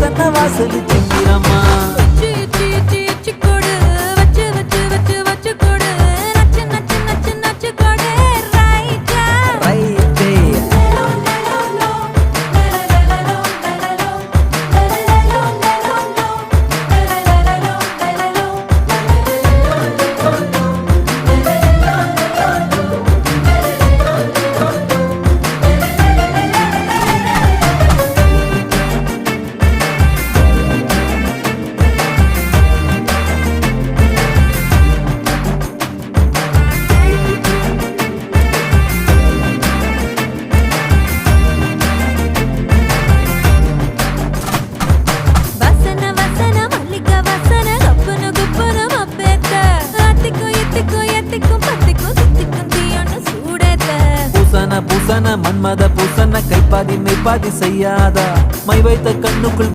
வாசன வாசல் சிங்கிறம்மா பூசன மன்மத பூசன கைப்பாதி மெய்ப்பாதி செய்யாதா மை வைத்த கண்ணுக்குள்